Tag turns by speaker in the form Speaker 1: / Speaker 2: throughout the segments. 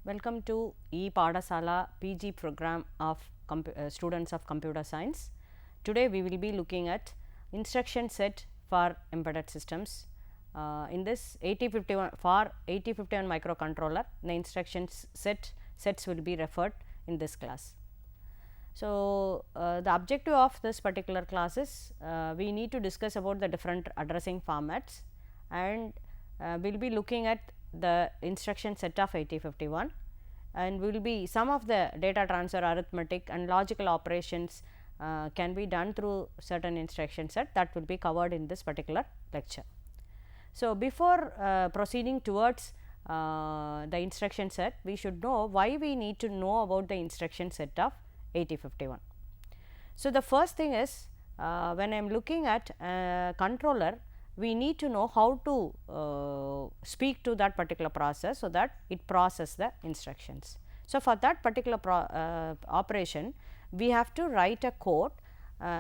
Speaker 1: Welcome to E-Padasala PG program of students of computer science. Today we will be looking at instruction set for embedded systems. In this 8051 for 8051 microcontroller, the instructions sets will be referred in this class. So, the objective of this particular class is we need to discuss about the different addressing formats, and we will be looking at the instruction set of 8051, and will be some of the data transfer arithmetic and logical operations can be done through certain instruction set that will be covered in this particular lecture. So, before proceeding towards the instruction set, we should know why we need to know about the instruction set of 8051. So, the first thing is when I am looking at a controller, we need to know how to speak to that particular process, so that it processes the instructions. So, for that particular operation, we have to write a code.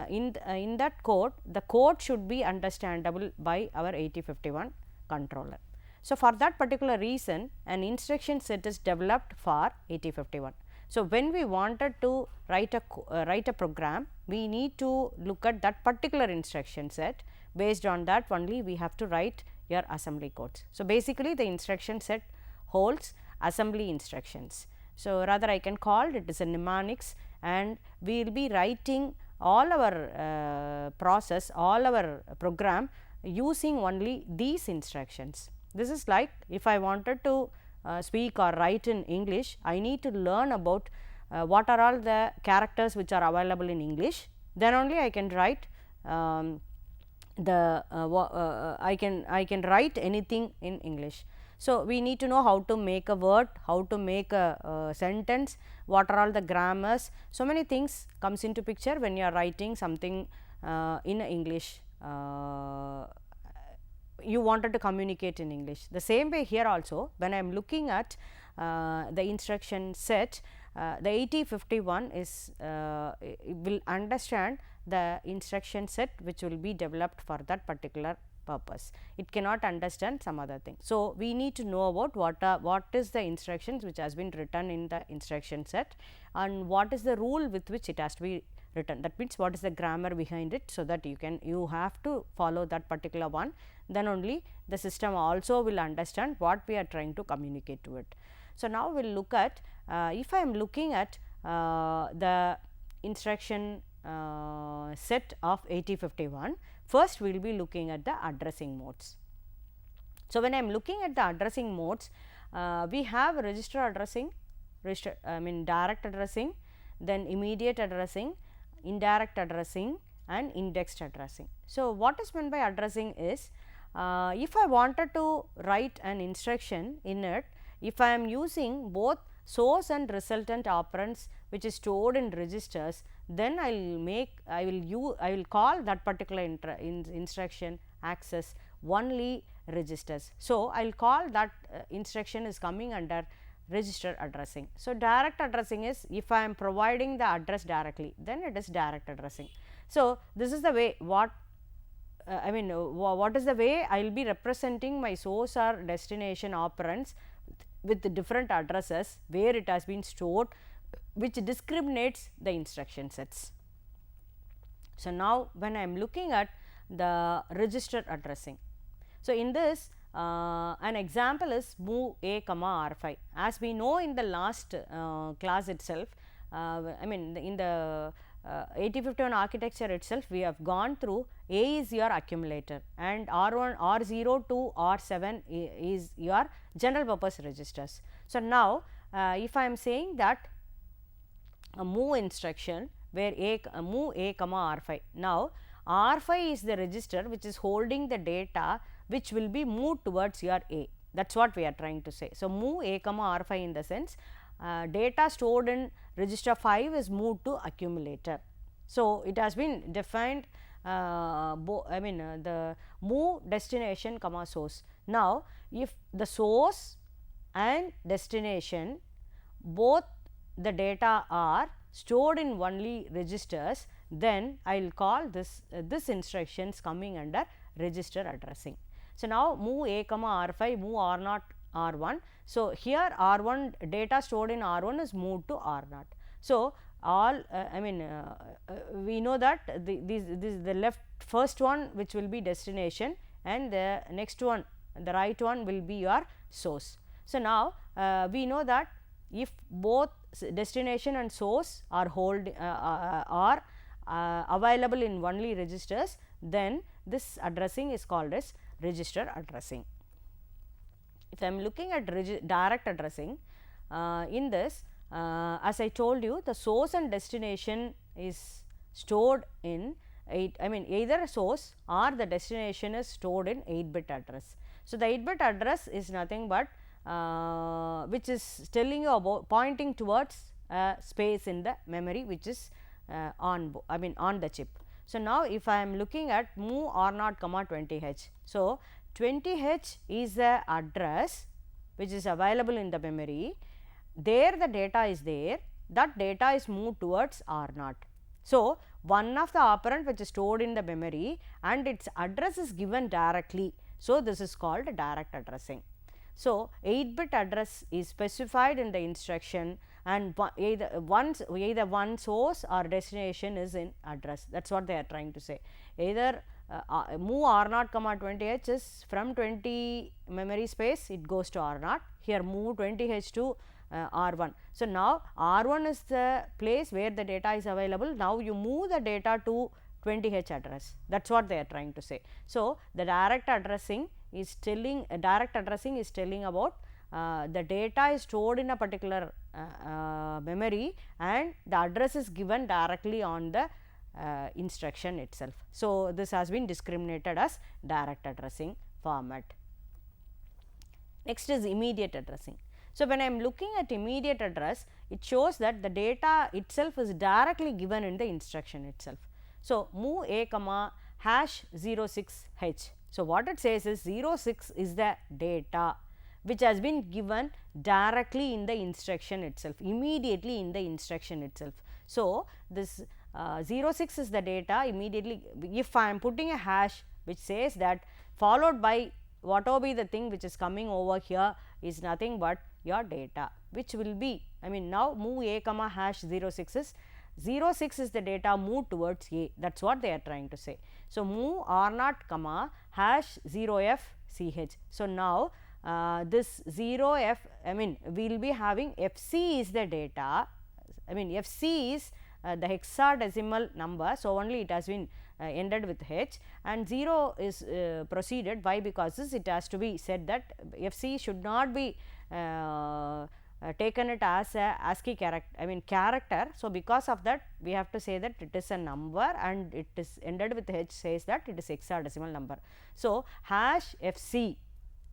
Speaker 1: In that code, the code should be understandable by our 8051 controller. So, for that particular reason, an instruction set is developed for 8051. So, when we wanted to write a program, we need to look at that particular instruction set. Based on that only we have to write your assembly codes. So, basically the instruction set holds assembly instructions. So, rather I can call it as a mnemonics, and we will be writing all our process, all our program using only these instructions. This is like if I wanted to speak or write in English, I need to learn about what are all the characters which are available in English, then only I can write I can write anything in English. So, we need to know how to make a word, how to make a sentence, what are all the grammars. So, many things comes into picture when you are writing something in English. You wanted to communicate in English. The same way here also, when I am looking at the instruction set, the 8051 is will understand the instruction set which will be developed for that particular purpose. It cannot understand some other thing. So, we need to know about what is the instructions which has been written in the instruction set, and what is the rule with which it has to be written. That means, what is the grammar behind it, so that you have to follow that particular one, then only the system also will understand what we are trying to communicate to it. So, now we will look at if I am looking at the instruction set of 8051, first we will be looking at the addressing modes. So, when I am looking at the addressing modes, we have register addressing, direct addressing, then immediate addressing, indirect addressing, and indexed addressing. So, what is meant by addressing is, if I wanted to write an instruction in it, if I am using both source and resultant operands which is stored in registers, then I will call that particular instruction access only registers. So, I will call that instruction is coming under register addressing. So, direct addressing is if I am providing the address directly, then it is direct addressing. So, this is the way what is the way I will be representing my source or destination operands with the different addresses where it has been stored, which discriminates the instruction sets. So, now when I am looking at the register addressing. So, in this an example is move a comma r5. As we know in the last class itself, in the 8051 architecture itself, we have gone through A is your accumulator, and R1, R0 to R7 is your general purpose registers. So, now if I am saying that a move instruction where move a comma r5. Now, r5 is the register which is holding the data which will be moved towards your a. That is what we are trying to say. So, move a comma r5 in the sense data stored in register 5 is moved to accumulator. So, it has been defined the move destination comma source. Now, if the source and destination both the data are stored in only registers, then I will call this instructions coming under register addressing. So, now move a comma r5, move r0 R1. So, here R1 data stored in R1 is moved to R0. So, all we know that the left first one which will be destination and the next one, the right one will be your source. So, now we know that if both destination and source are available in only registers, then this addressing is called as register addressing. If I am looking at direct addressing, in this as I told you, the source and destination is stored in either source or the destination is stored in 8-bit address. So, the 8-bit address is nothing but which is telling you about pointing towards space in the memory which is on the chip. So, now if I am looking at move R0, 20H. So, 20H is the address which is available in the memory. There the data is there, that data is moved towards R0. So, one of the operand which is stored in the memory and its address is given directly. So, this is called direct addressing. So, 8-bit address is specified in the instruction and either one source or destination is in address, that is what they are trying to say. Either move R0, 20H is from 20 memory space it goes to R0, here move 20H to R1. So, now R1 is the place where the data is available, now you move the data to 20H address, that is what they are trying to say. So, the direct addressing is telling about the data is stored in a particular memory and the address is given directly on the instruction itself. So, this has been discriminated as direct addressing format. Next is immediate addressing. So, when I am looking at immediate address, it shows that the data itself is directly given in the instruction itself. So, move A comma hash 06H. So, what it says is 06 is the data which has been given directly in the instruction itself, immediately in the instruction itself. So, this 06 is the data immediately. If I am putting a hash which says that followed by whatever be the thing which is coming over here is nothing but your data, which will be now move A comma hash 06 is 06 is the data moved towards A, that is what they are trying to say. So, move R0 comma hash 0FCH. So, now this 0F we will be having FC is the data, FC is the hexadecimal number. So, only it has been ended with H and 0 is proceeded. Why? Because it has to be said that FC should not be taken it as a ASCII character. So, because of that we have to say that it is a number and it is ended with H says that it is hexadecimal number. So, hash FC,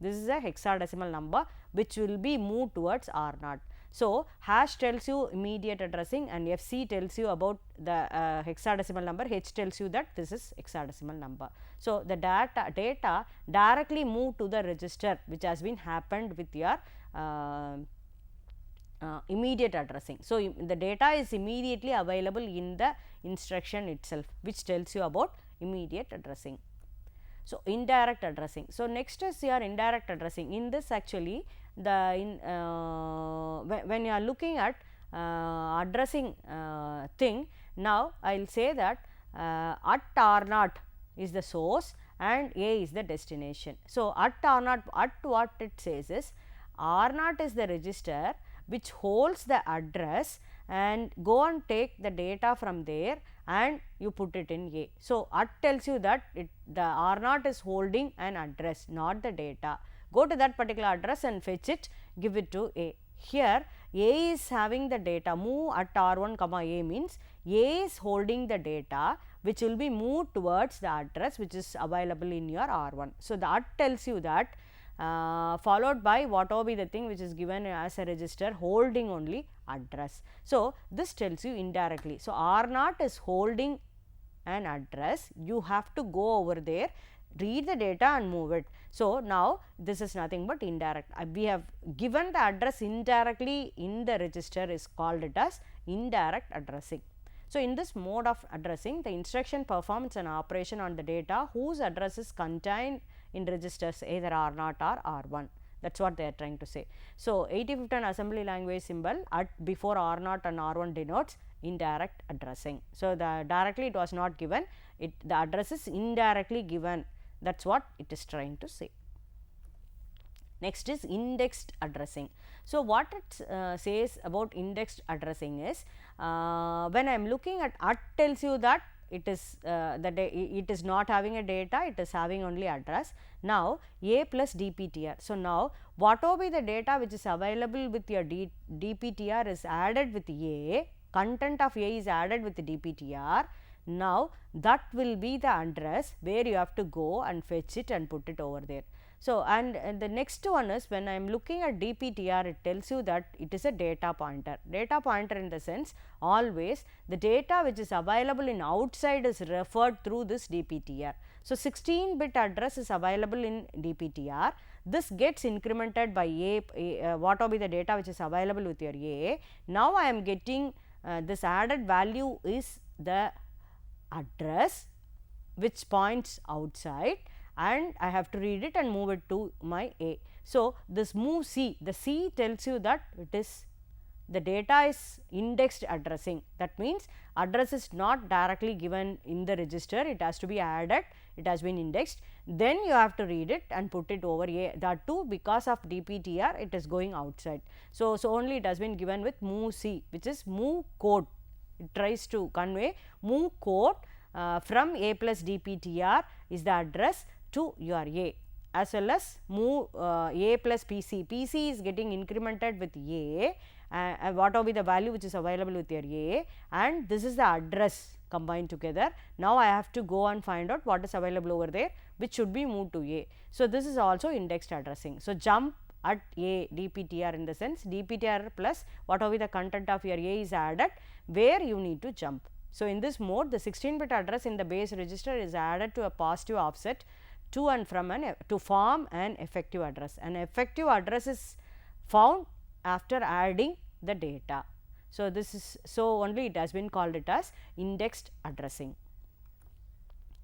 Speaker 1: this is a hexadecimal number which will be moved towards R0. So, hash tells you immediate addressing and FC tells you about the hexadecimal number, H tells you that this is hexadecimal number. So, the data directly moved to the register which has been happened with your immediate addressing. So, the data is immediately available in the instruction itself which tells you about immediate addressing. So, indirect addressing. So, next is your indirect addressing. In this actually the when you are looking at addressing thing, now I will say that at R0 is the source and A is the destination. So, at R0, at what it says is R0 is the register which holds the address and go and take the data from there and you put it in A. So, at tells you that the R0 is holding an address, not the data. Go to that particular address and fetch it, give it to A. Here A is having the data, move at R1 comma A means A is holding the data which will be moved towards the address which is available in your R1. So, that tells you that followed by whatever be the thing which is given as a register holding only address. So, this tells you indirectly. So, R0 is holding an address, you have to go over there, read the data and move it. So, now this is nothing but indirect. We have given the address indirectly in the register is called it as indirect addressing. So, in this mode of addressing, the instruction performs an operation on the data whose address is contained in registers either R0 or R1. that is what they are trying to say. So, 8051 assembly language symbol at before R0 and R1 denotes indirect addressing. So, the directly it was not given, the address is indirectly given, that is what it is trying to say. Next is indexed addressing. So, what it says about indexed addressing is, when I am looking at tells you that it is it is not having a data, it is having only address. Now, A plus DPTR. So, now whatever be the data which is available with your DPTR is added with A, content of A is added with the DPTR. Now, that will be the address where you have to go and fetch it and put it over there. So, and the next one is, when I am looking at DPTR, it tells you that it is a data pointer. Data pointer in the sense, always the data which is available in outside is referred through this DPTR. So, 16-bit address is available in DPTR. This gets incremented by whatever be the data which is available with your A. Now, I am getting this added value is the address which points outside, and I have to read it and move it to my A. So, this move C, the C tells you that it is the data is indexed addressing. That means, address is not directly given in the register, it has to be added, it has been indexed, then you have to read it and put it over A, that too because of DPTR it is going outside. So, only it has been given with move C, which is move code. It tries to convey move code from A plus DPTR is the address to your A, as well as move A plus PC. PC is getting incremented with A, whatever be the value which is available with your A, and this is the address combined together. Now, I have to go and find out what is available over there, which should be moved to A. So, this is also indexed addressing. So, jump at A DPTR in the sense, DPTR plus whatever be the content of your A is added, where you need to jump. So, in this mode, the 16-bit address in the base register is added to a positive offset to and from to form an effective address. An effective address is found after adding the data. So, this is so only it has been called it as indexed addressing.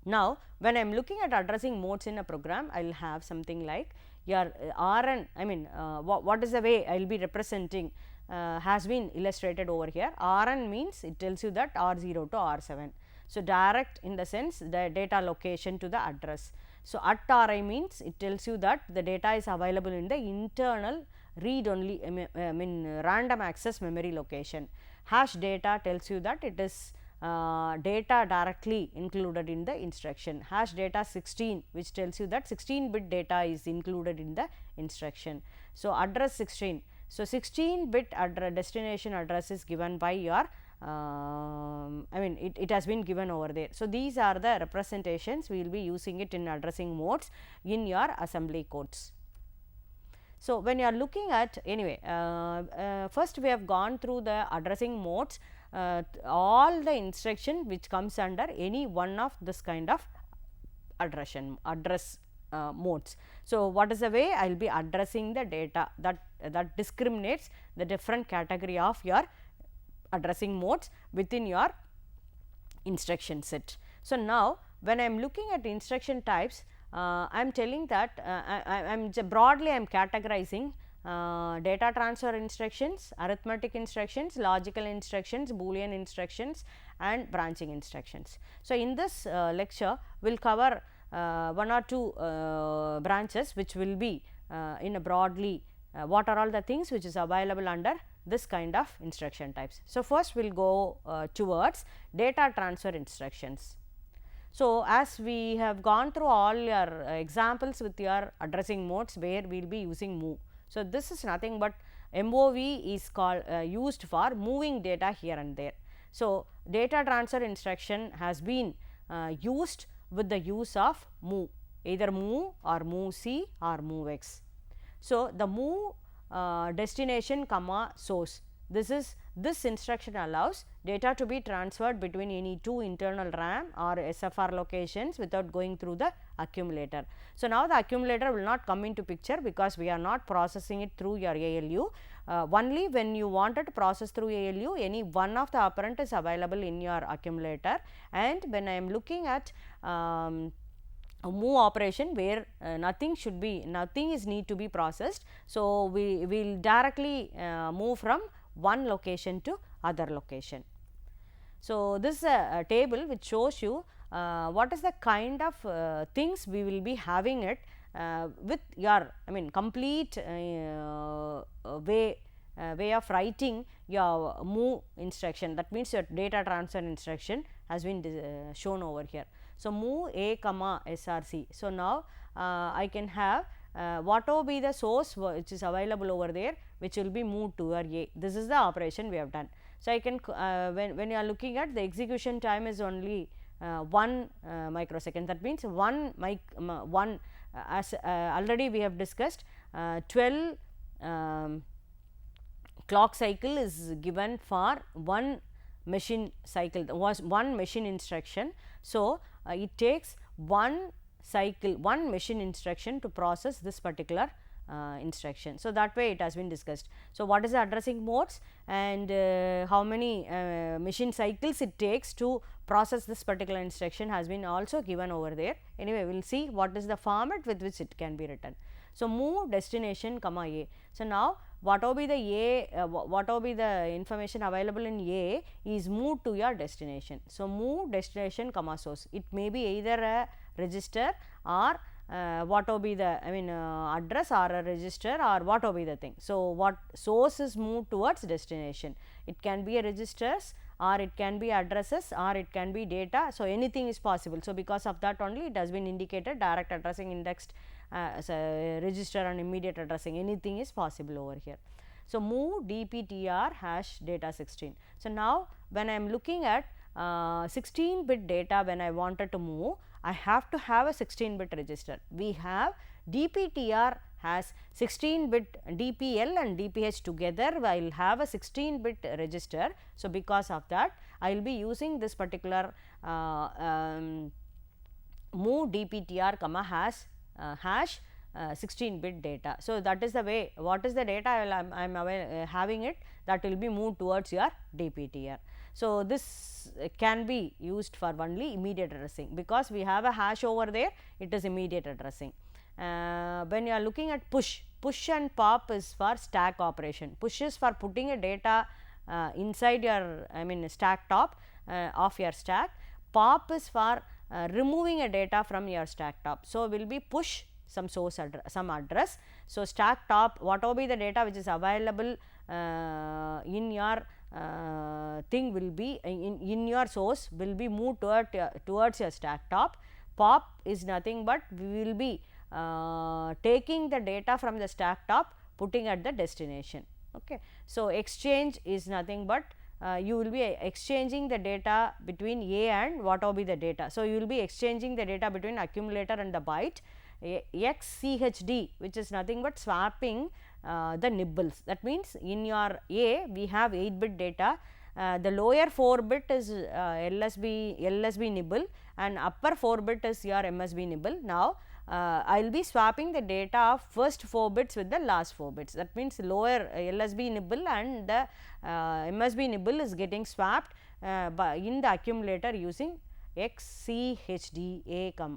Speaker 1: Now, when I am looking at addressing modes in a program, I will have something like your Rn, I mean what is the way I will be representing has been illustrated over here. Rn means it tells you that R0 to R7. So, direct in the sense the data location to the address. So, at Ri means it tells you that the data is available in the internal read only random access memory location. Hash data tells you that it is data directly included in the instruction. Hash data 16, which tells you that 16-bit data is included in the instruction. So, address 16. So, 16-bit destination address is given by your it has been given over there. So, these are the representations, we will be using it in addressing modes in your assembly codes. So, when you are looking at anyway, first we have gone through the addressing modes, all the instruction which comes under any one of this kind of address modes. So, what is the way I will be addressing the data that discriminates the different category of your addressing modes within your instruction set. So, now when I am looking at instruction types, I am telling that I am broadly I am categorizing data transfer instructions, arithmetic instructions, logical instructions, Boolean instructions and branching instructions. So, in this lecture we will cover one or two branches which will be in a broadly what are all the things which is available under this kind of instruction types. So, first we will go towards data transfer instructions. So, as we have gone through all your examples with your addressing modes where we will be using move. So, this is nothing but MOV is called used for moving data here and there. So, data transfer instruction has been used with the use of move, either move or move C or move X. So, the move destination comma source, this instruction allows data to be transferred between any two internal RAM or SFR locations without going through the accumulator. So, now the accumulator will not come into picture because we are not processing it through your ALU. Only when you wanted to process through ALU, any one of the operand is available in your accumulator, and when I am looking at a move operation where nothing is need to be processed. So, we will directly move from one location to other location. So, this is a table which shows you what is the kind of things we will be having it with your complete way of writing your move instruction. That means your data transfer instruction has been shown over here. So, move a comma src. So, now I can have what will be the source which is available over there, which will be moved to your a. This is the operation we have done. So, I can when you are looking at the execution time is only 1 microsecond. That means one as already we have discussed 12 clock cycle is given for one machine cycle, was one machine instruction. So, it takes one cycle, one machine instruction to process this particular instruction. So, that way it has been discussed. So, what is the addressing modes and how many machine cycles it takes to process this particular instruction has been also given over there. Anyway, we will see what is the format with which it can be written. So, move destination comma a. So, now what will be the a what will be the information available in a is moved to your destination. So, move destination comma source. It may be either a register or what will be the address or a register or what will be the thing. So, what source is moved towards destination. It can be a registers or it can be addresses or it can be data. So, anything is possible. So, because of that only it has been indicated direct addressing, indexed register and immediate addressing, anything is possible over here. So, move dptr hash data 16. So, now when I am looking at 16-bit data, when I wanted to move, I have to have a 16-bit register. We have dptr has 16-bit DPL and DPH together, I will have a 16-bit register. So, because of that I will be using this particular move dptr comma hash 16-bit data. So, that is the way, what is the data I am having it, that will be moved towards your dptr. So, this can be used for only immediate addressing, because we have a hash over there, it is immediate addressing. When you are looking at push and pop is for stack operation. Push is for putting a data inside your stack top of your stack. Pop is for removing a data from your stack top. So, will be push some source address, some address. So, stack top, what will be the data which is available in your thing will be in your source will be moved towards your stack top. Pop is nothing but we will be taking the data from the stack top, putting at the destination. Okay. So, exchange is nothing but you will be exchanging the data between A and what will be the data. So, you will be exchanging the data between accumulator and the byte. XCHD, which is nothing but swapping the nibbles. That means, in your A we have 8-bit data, the lower 4 bit is LSB nibble and upper 4 bit is your MSB nibble. Now, I will be swapping the data of first 4 bits with the last 4 bits. That means, lower LSB nibble and the MSB nibble is getting swapped in the accumulator using XCHD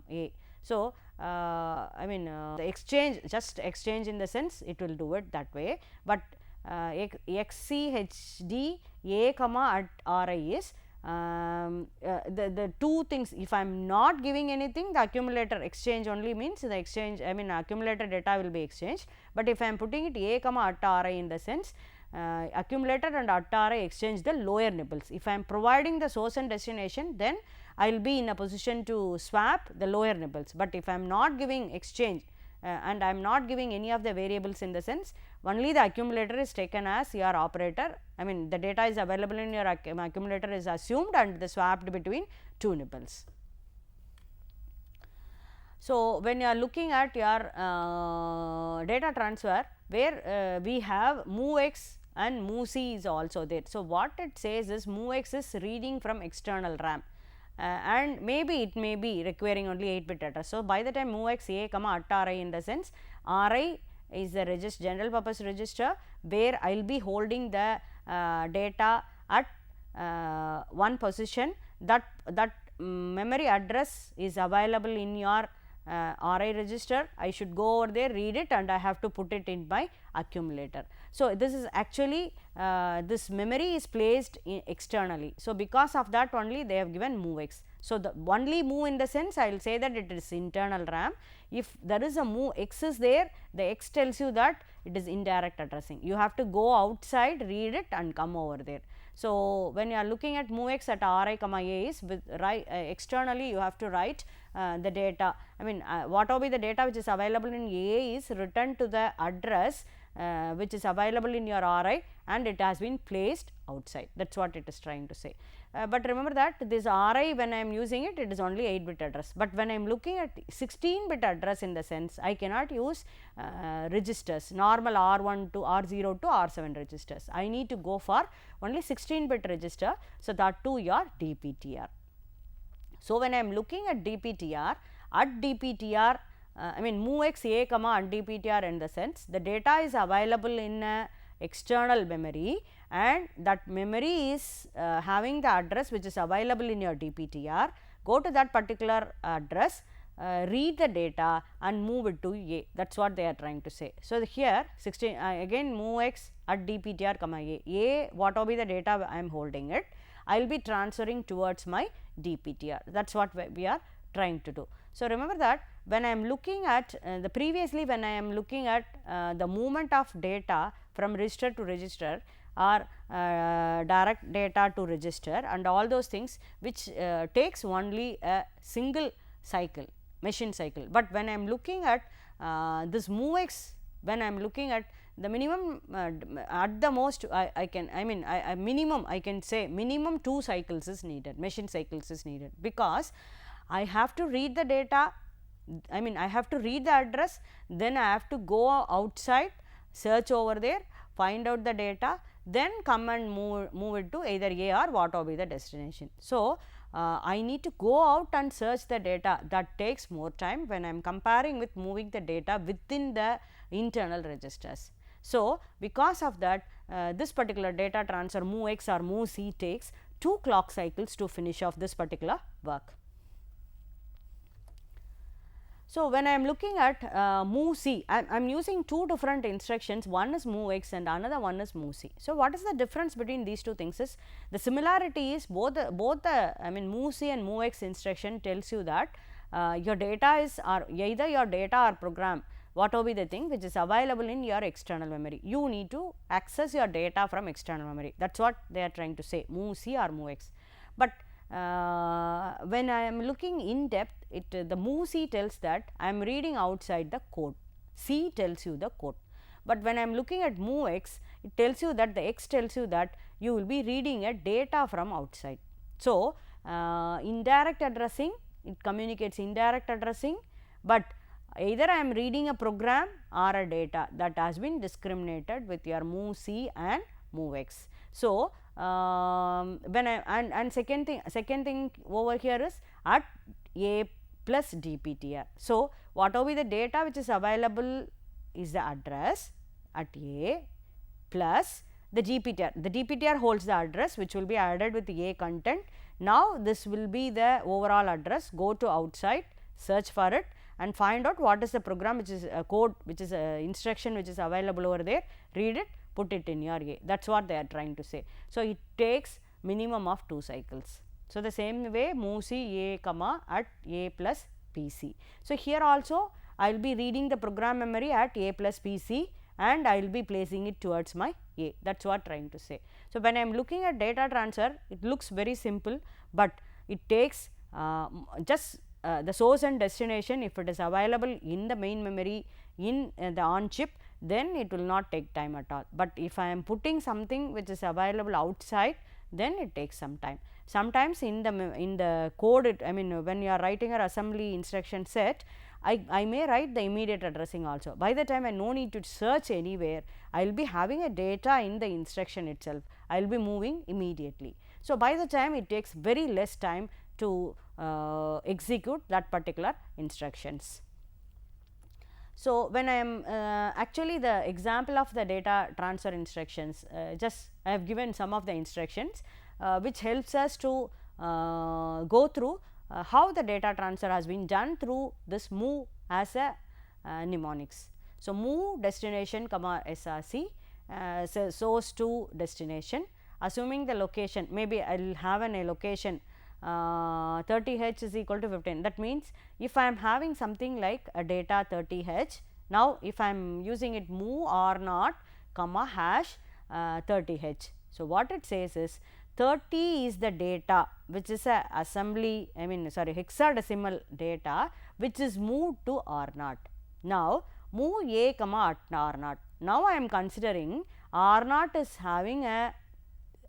Speaker 1: A. So, the exchange, just exchange in the sense it will do it that way, but XCHD A comma at RI is the two things. If I am not giving anything, the accumulator exchange only means the exchange accumulator data will be exchanged, but if I am putting it A comma at RI in the sense accumulator and at RI exchange the lower nibbles. If I am providing the source and destination, then I will be in a position to swap the lower nibbles, but if I am not giving exchange and I am not giving any of the variables in the sense, only the accumulator is taken as your operator. The data is available in your accumulator is assumed and the swapped between two nibbles. So, when you are looking at your data transfer, where we have MOVX and MOVC is also there. So, what it says is MOVX is reading from external RAM. And maybe it may be requiring only 8-bit data. So, by the time MOVX A comma at RI in the sense, RI is the general purpose register where I will be holding the data at one position, that memory address is available in your RI register, I should go over there, read it, and I have to put it in my accumulator. So, this is actually this memory is placed externally. So, because of that only they have given MOVX. So, the only move in the sense I will say that it is internal RAM. If there is a move X is there, the X tells you that it is indirect addressing. You have to go outside, read it and come over there. So, when you are looking at MOVX at RI comma A is with externally you have to write the data. I mean whatever be the data which is available in A is written to the address which is available in your RI, and it has been placed outside. That is what it is trying to say. But remember that this RI, when I am using it, it is only 8-bit address, but when I am looking at 16-bit address, in the sense I cannot use registers, normal R1 to R0 to R7 registers. I need to go for only 16-bit register. So, that too your DPTR. So, when I am looking at DPTR, I mean MOVX A comma at DPTR, in the sense the data is available in a external memory, and that memory is having the address which is available in your DPTR. Go to that particular address, read the data and move it to A. That is what they are trying to say. So, here 16 again MOVX at DPTR comma A, whatever be the data I am holding it, I will be transferring towards my DPTR. That is what we are trying to do. So, remember that when I am looking at the previously, when I am looking at the movement of data from register to register, or direct data to register, and all those things which takes only a single cycle, machine cycle. But when I am looking at this MOVX, when I am looking at the minimum at the most I can, I mean minimum, I can say minimum 2 cycles is needed, machine cycles is needed, because I have to read the data, I mean I have to read the address, then I have to go outside, search over there, find out the data, then come and move it to either A or whatever be the destination. So, I need to go out and search the data, that takes more time when I am comparing with moving the data within the internal registers. So, because of that this particular data transfer MOVX or MOVC takes 2 clock cycles to finish off this particular work. So, when I am looking at MOVC, I am using 2 different instructions, one is MOVX and another one is MOVC. So, what is the difference between these 2 things is, the similarity is both the I mean MOVC and MOVX instruction tells you that your data is either your data or program, whatever be the thing which is available in your external memory. You need to access your data from external memory, that is what they are trying to say, MOVC or MOVX. But when I am looking in depth, the MOVC tells that I am reading outside the code, C tells you the code. But when I am looking at MOVX, it tells you that the X tells you that you will be reading a data from outside. So, indirect addressing, it communicates indirect addressing, but either I am reading a program or a data, that has been discriminated with your MOVC and MOVX. So, when I and second thing over here is at A plus DPTR. So, whatever be the data which is available is the address at A plus the DPTR. The DPTR holds the address which will be added with the A content. Now, this will be the overall address. Go to outside, search for it and find out what is the program which is a code, which is a instruction which is available over there, read it, put it in your A. That is what they are trying to say. So, it takes minimum of 2 cycles. So, the same way MOVC A comma at A plus PC. So, here also I will be reading the program memory at A plus PC and I will be placing it towards my A. That is what trying to say. So, when I am looking at data transfer, it looks very simple, but it takes just the source and destination. If it is available in the main memory in the on chip, then it will not take time at all. But if I am putting something which is available outside, then it takes some time. Sometimes in the code, I mean when you are writing your assembly instruction set, I may write the immediate addressing also. By the time I no need to search anywhere, I will be having a data in the instruction itself, I will be moving immediately. So, by the time it takes very less time to execute that particular instructions. So, when I am actually the example of the data transfer instructions, just I have given some of the instructions which helps us to go through how the data transfer has been done through this move as a mnemonics. So, move destination comma SRC, source to destination, assuming the location, maybe I will have a location 30H is equal to 15. That means, if I am having something like a data 30H, now if I am using it move or not comma hash 30H. So, what it says is 30 is the data which is a assembly, hexadecimal data which is moved to R naught. Now, move A comma R naught. Now, I am considering R naught is having a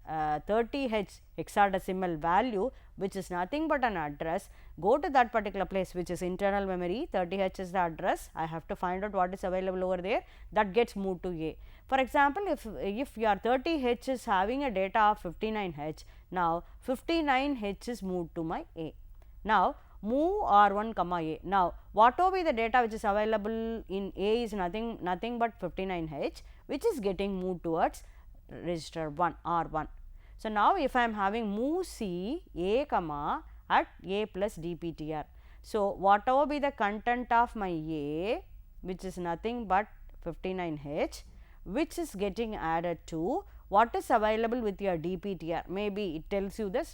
Speaker 1: 30H hexadecimal value which is nothing but an address. Go to that particular place which is internal memory, 30H is the address, I have to find out what is available over there, that gets moved to A. For example, if your 30H is having a data of 59H, now 59H is moved to my A. Now, move R1 comma A. Now, whatever be the data which is available in A is nothing but 59H, which is getting moved towards register 1 R1. So, now if I am having move C A comma at A plus DPTR. So, whatever be the content of my A, which is nothing but 59H, which is getting added to what is available with your DPTR. Maybe it tells you this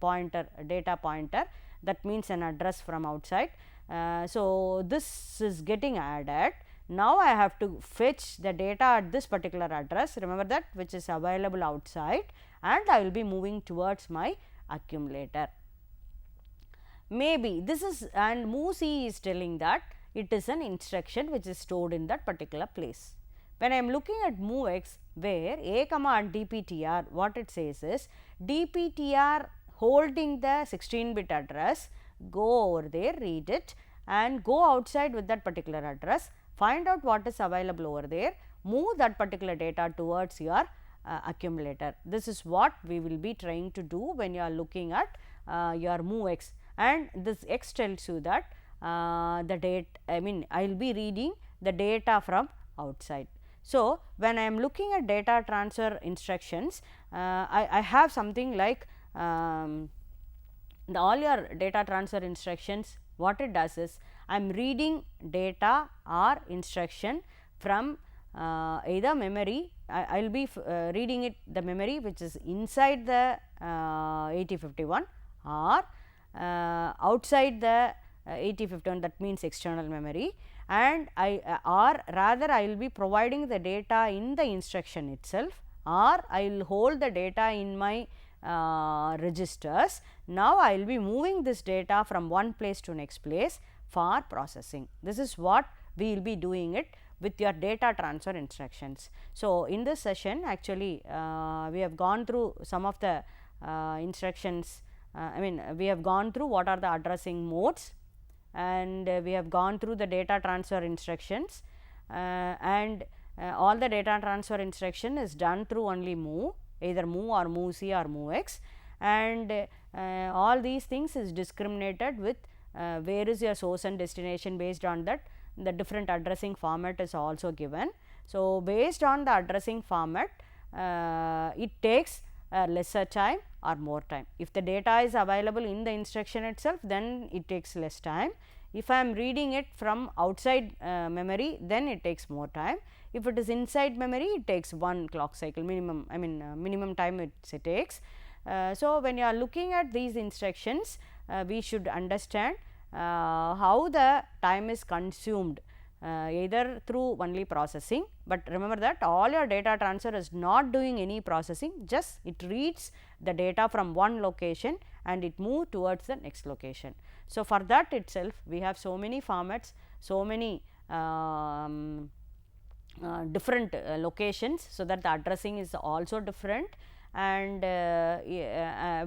Speaker 1: pointer, data pointer, that means an address from outside. So, this is getting added. Now, I have to fetch the data at this particular address, remember that, which is available outside, and I will be moving towards my accumulator. Maybe this is, and move C is telling that it is an instruction which is stored in that particular place. When I am looking at move X, where A comma and DPTR, what it says is DPTR holding the 16-bit address, go over there, read it, and go outside with that particular address, find out what is available over there, move that particular data towards your accumulator. This is what we will be trying to do when you are looking at your move X, and this X tells you that the date, I will be reading the data from outside. So, when I am looking at data transfer instructions, I have something like all your data transfer instructions. What it does is, I am reading data or instruction from either memory, I will be reading it the memory which is inside the 8051 or outside the 8051, that means external memory, and or rather I will be providing the data in the instruction itself, or I will hold the data in my registers. Now, I will be moving this data from one place to next place for processing. This is what we will be doing it with your data transfer instructions. So, in this session actually we have gone through some of the instructions, we have gone through what are the addressing modes, and we have gone through the data transfer instructions, and all the data transfer instruction is done through only move, either move or move C or move X, and all these things is discriminated with where is your source and destination. Based on that, the different addressing format is also given. So, based on the addressing format, it takes lesser time or more time. If the data is available in the instruction itself, then it takes less time. If I am reading it from outside memory, then it takes more time. If it is inside memory, it takes one clock cycle minimum, minimum time it takes. So, when you are looking at these instructions, we should understand how the time is consumed, either through only processing, but remember that all your data transfer is not doing any processing, just it reads the data from one location and it moves towards the next location. So, for that itself we have so many formats, so many different locations, so that the addressing is also different, and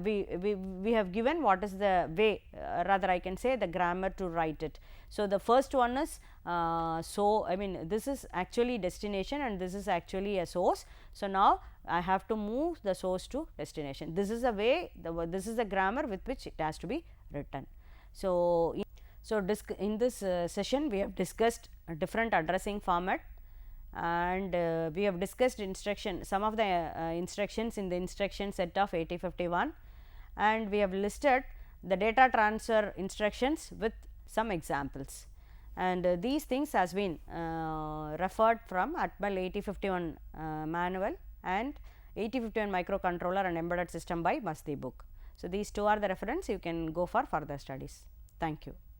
Speaker 1: we have given what is the way, rather I can say the grammar to write it. So, the first one is this is actually destination and this is actually a source. So, now I have to move the source to destination. This is a way, this is the grammar with which it has to be written. So, in this session we have discussed a different addressing format, and we have discussed some of the instructions in the instruction set of 8051, and we have listed the data transfer instructions with some examples, and these things has been referred from ATMEL 8051 manual and 8051 microcontroller and embedded system by Masdi book. So, these two are the reference, you can go for further studies. Thank you.